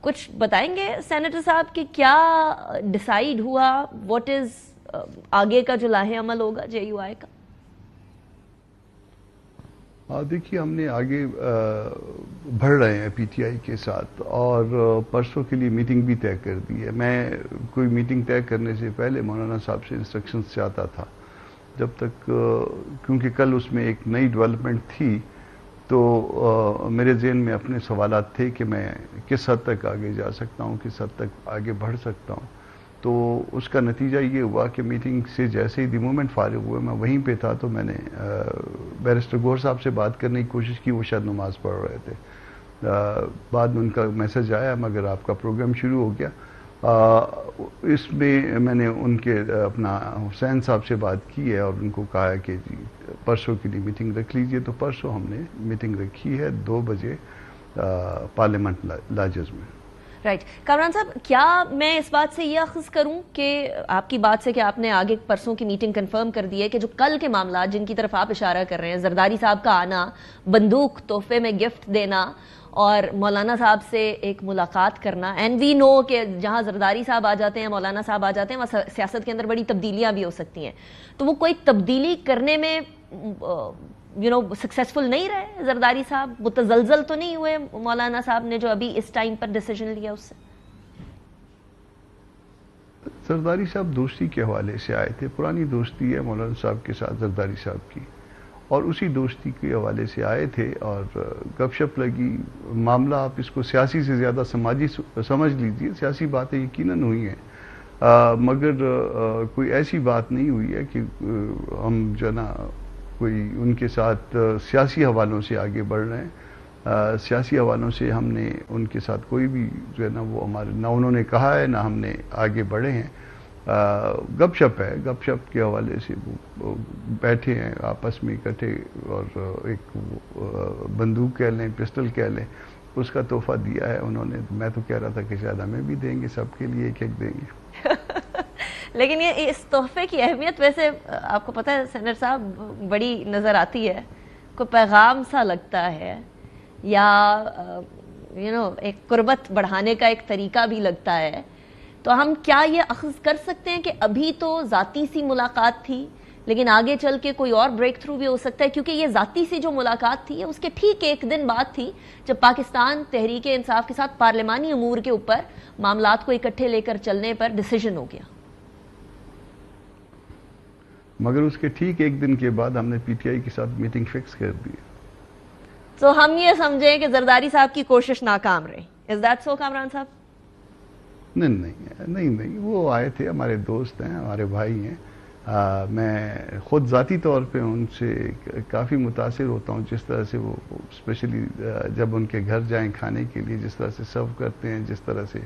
کچھ بتائیں گے سینیٹر صاحب کہ کیا ڈیسائیڈ ہوا، واٹ از آگے کا جو لاہ عمل ہوگا جے یو آئی کا؟ دیکھیے ہم نے آگے بڑھ رہے ہیں پی ٹی آئی کے ساتھ، اور پرسوں کے لیے میٹنگ بھی طے کر دی ہے۔ میں کوئی میٹنگ طے کرنے سے پہلے مولانا صاحب سے انسٹرکشنز چاہتا تھا، جب تک کیونکہ کل اس میں ایک نئی ڈیولپمنٹ تھی، تو میرے ذہن میں اپنے سوالات تھے کہ میں کس حد تک آگے جا سکتا ہوں، کس حد تک آگے بڑھ سکتا ہوں۔ تو اس کا نتیجہ یہ ہوا کہ میٹنگ سے جیسے ہی دی مومنٹ فارغ ہوئے، میں وہیں پہ تھا، تو میں نے بیرسٹر گور صاحب سے بات کرنے کی کوشش کی۔ وہ شاید نماز پڑھ رہے تھے، بعد میں ان کا میسج آیا مگر آپ کا پروگرام شروع ہو گیا۔ اس میں نے ان کے اپنا حسین صاحب سے بات کی ہے اور ان کو کہا ہے کہ جی پرسوں کے لیے میٹنگ رکھ لیجئے۔ تو پرسوں ہم نے میٹنگ رکھی ہے 2 بجے پارلیمنٹ لاجز میں۔ رائٹ کامران صاحب، کیا میں اس بات سے یہ اخذ کروں کہ آپ کی بات سے کہ آپ نے آگے پرسوں کی میٹنگ کنفرم کر دی ہے کہ جو کل کے معاملات جن کی طرف آپ اشارہ کر رہے ہیں، زرداری صاحب کا آنا، بندوق تحفے میں گفٹ دینا اور مولانا صاحب سے ایک ملاقات کرنا، اینڈ وی نو کہ جہاں زرداری صاحب آ جاتے ہیں، مولانا صاحب آ جاتے ہیں، وہاں سیاست کے اندر بڑی تبدیلیاں بھی ہو سکتی ہیں، تو وہ کوئی تبدیلی کرنے میں سکسیسفل نہیں رہے زرداری صاحب؟ متزلزل تو نہیں ہوئے مولانا صاحب نے جو ابھی اس ٹائم پر ڈیسیجن لیا اس سے؟ زرداری صاحب دوستی کے حوالے سے آئے تھے، پرانی دوستی ہے مولانا صاحب کے ساتھ زرداری صاحب کی، اور اسی دوستی کے حوالے سے آئے تھے اور گپ شپ لگی۔ معاملہ آپ اس کو سیاسی سے زیادہ سماجی سمجھ لیجیے، سیاسی باتیں یقیناً ہوئی ہیں، مگر کوئی ایسی بات نہیں ہوئی ہے کہ ہم جو ہے نا کوئی ان کے ساتھ سیاسی حوالوں سے آگے بڑھ رہے ہیں۔ سیاسی حوالوں سے ہم نے ان کے ساتھ کوئی بھی جو ہے نا وہ ہمارے نہ انہوں نے کہا ہے نہ ہم نے آگے بڑھے ہیں۔ گپ شپ ہے، گپ شپ کے حوالے سے وہ بیٹھے ہیں آپس میں اکٹھے، اور ایک بندوق کہہ لیں، پسٹل کہہ لیں، اس کا تحفہ دیا ہے انہوں نے۔ میں تو کہہ رہا تھا کہ شاید ہمیں بھی دیں گے، سب کے لیے ایک ایک دیں گے۔ لیکن یہ اس تحفے کی اہمیت ویسے آپ کو پتہ ہے سینیٹر صاحب بڑی نظر آتی ہے، کوئی پیغام سا لگتا ہے، یا ایک قربت بڑھانے کا ایک طریقہ بھی لگتا ہے۔ تو ہم کیا یہ اخذ کر سکتے ہیں کہ ابھی تو ذاتی سی ملاقات تھی، لیکن آگے چل کے کوئی اور بریک تھرو بھی ہو سکتا ہے؟ کیونکہ یہ ذاتی سی جو ملاقات تھی اس کے ٹھیک ایک دن بعد تھی جب پاکستان تحریک انصاف کے ساتھ پارلیمانی امور کے اوپر معاملات کو اکٹھے لے کر چلنے پر ڈیسیجن ہو گیا، مگر اس کے ٹھیک ایک دن کے بعد ہم نے پی ٹی آئی کے ساتھ میٹنگ فکس کر دی۔ تو ہم یہ سمجھیں کہ زرداری صاحب کی کوشش ناکام رہی، از دیٹ سو کامران صاحب؟ نہیں، وہ آئے تھے، ہمارے دوست ہیں، ہمارے بھائی ہیں۔ میں خود ذاتی طور پہ ان سے کافی متاثر ہوتا ہوں، جس طرح سے وہ اسپیشلی جب ان کے گھر جائیں کھانے کے لیے جس طرح سے سرو کرتے ہیں، جس طرح سے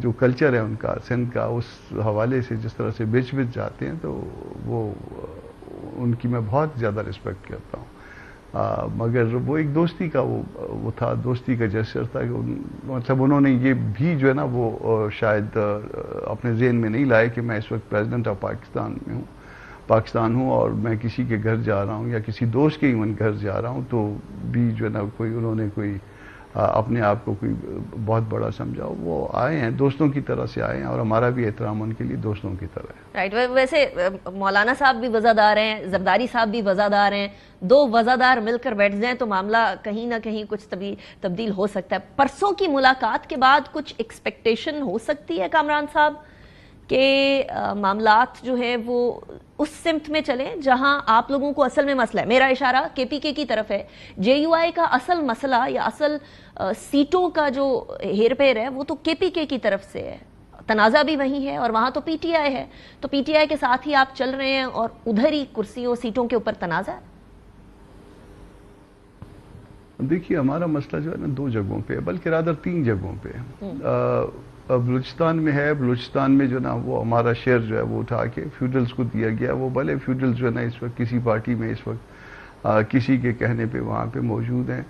جو کلچر ہے ان کا سندھ کا، اس حوالے سے جس طرح سے بچ جاتے ہیں، تو وہ ان کی میں بہت زیادہ رسپیکٹ کرتا ہوں۔ مگر وہ ایک دوستی کا وہ تھا، دوستی کا جیسر تھا کہ مطلب انہوں نے یہ بھی جو ہے نا وہ شاید اپنے ذہن میں نہیں لائے کہ میں اس وقت پریزیڈنٹ آف پاکستان ہوں اور میں کسی کے گھر جا رہا ہوں یا کسی دوست کے ایون گھر جا رہا ہوں، تو بھی جو ہے نا کوئی انہوں نے کوئی اپنے آپ کو کوئی بہت بڑا سمجھا۔ وہ آئے ہیں دوستوں کی طرح سے آئے ہیں، اور ہمارا بھی احترام ان کے لیے دوستوں کی طرح ہے۔ رائٹ، ویسے مولانا صاحب بھی وزادار ہیں، زرداری صاحب بھی وزادار ہیں، 2 وزادار مل کر بیٹھ جائیں تو معاملہ کہیں نہ کہیں کچھ تبدیل ہو سکتا ہے۔ پرسوں کی ملاقات کے بعد کچھ ایکسپیکٹیشن ہو سکتی ہے کامران صاحب کہ معاملات جو ہے وہ اس سمت میں چلیں جہاں آپ لوگوں کو اصل میں مسئلہ ہے؟ میرا اشارہ کے پی کے کی طرف ہے، جے یو آئی کا اصل مسئلہ یا اصل سیٹوں کا جو ہیر پھیر ہے وہ تو کے پی کے کی طرف سے ہے، تنازع بھی وہی ہے، اور وہاں تو پی ٹی آئی ہے، تو پی ٹی آئی کے ساتھ ہی آپ چل رہے ہیں اور ادھر ہی کرسیوں سیٹوں کے اوپر تنازع ہے۔ دیکھیے ہمارا مسئلہ جو ہے نا 2 جگہوں پہ ہے، بلکہ رادر 3 جگہوں پہ ہے۔ بلوچستان میں ہے، بلوچستان میں جو نا وہ ہمارا شیئر جو ہے وہ اٹھا کے فیوڈلز کو دیا گیا، وہ بھلے فیوڈلز جو ہے نا اس وقت کسی پارٹی میں اس وقت کسی کے کہنے پہ وہاں پہ موجود ہیں،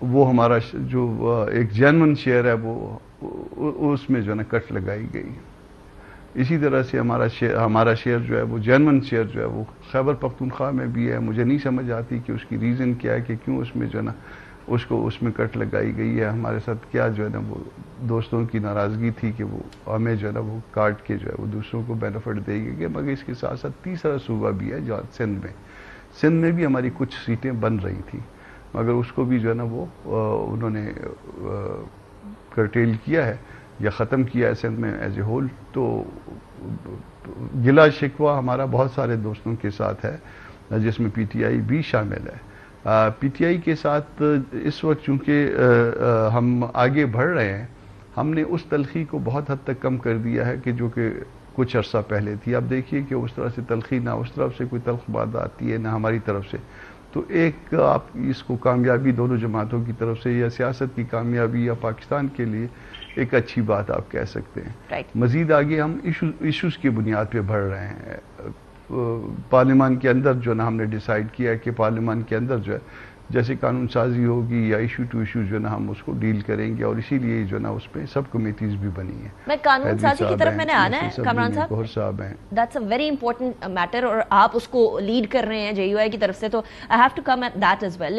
وہ ہمارا جو ایک جینون شیئر ہے وہ اس میں جو ہے نا کٹ لگائی گئی۔ اسی طرح سے ہمارا شیئر جو ہے وہ جینون شیئر جو ہے وہ خیبر پختونخوا میں بھی ہے۔ مجھے نہیں سمجھ آتی کہ اس کی ریزن کیا ہے کہ کیوں اس میں جو ہے نا اس کو اس میں کٹ لگائی گئی ہے. ہمارے ساتھ کیا جو ہے نا وہ دوستوں کی ناراضگی تھی کہ وہ ہمیں جو ہے نا وہ کاٹ کے جو ہے وہ دوسروں کو بینیفٹ دے گی. مگر اس کے ساتھ ساتھ تیسرا صوبہ بھی ہے جو سندھ میں بھی ہماری کچھ سیٹیں بن رہی تھیں, مگر اس کو بھی جو ہے نا وہ انہوں نے کرٹیل کیا ہے یا ختم کیا ہے سندھ میں ایز اے ہول. تو گلا شکوہ ہمارا بہت سارے دوستوں کے ساتھ ہے جس میں پی ٹی آئی بھی شامل ہے. پی ٹی آئی کے ساتھ اس وقت چونکہ ہم آگے بڑھ رہے ہیں, ہم نے اس تلخی کو بہت حد تک کم کر دیا ہے کہ جو کہ کچھ عرصہ پہلے تھی. اب دیکھیے کہ اس طرح سے تلخی نہ اس طرف سے کوئی تلخ بات آتی ہے نہ ہماری طرف سے. تو ایک آپ اس کو کامیابی دونوں جماعتوں کی طرف سے یا سیاست کی کامیابی یا پاکستان کے لیے ایک اچھی بات آپ کہہ سکتے ہیں. مزید آگے ہم ایشوز کی بنیاد پہ بڑھ رہے ہیں. پارلیمان کے اندر جو نا ہم نے ڈیسائیڈ کیا ہے کہ پارلیمان کے اندر جو ہے جیسے قانون سازی ہوگی یا ایشو ٹو ایشو جو نا ہم اس کو ڈیل کریں گے, اور اسی لیے جو نا اس پہ سب کمیٹیز بھی بنی ہیں. میں قانون سازی کی طرف میں نے آنا ہے کامران صاحب. گوہر صاحب ہیں, that's a very important matter اور آپ اس کو لیڈ کر رہے ہیں JUI کی طرف سے, تو I have to come at that as well.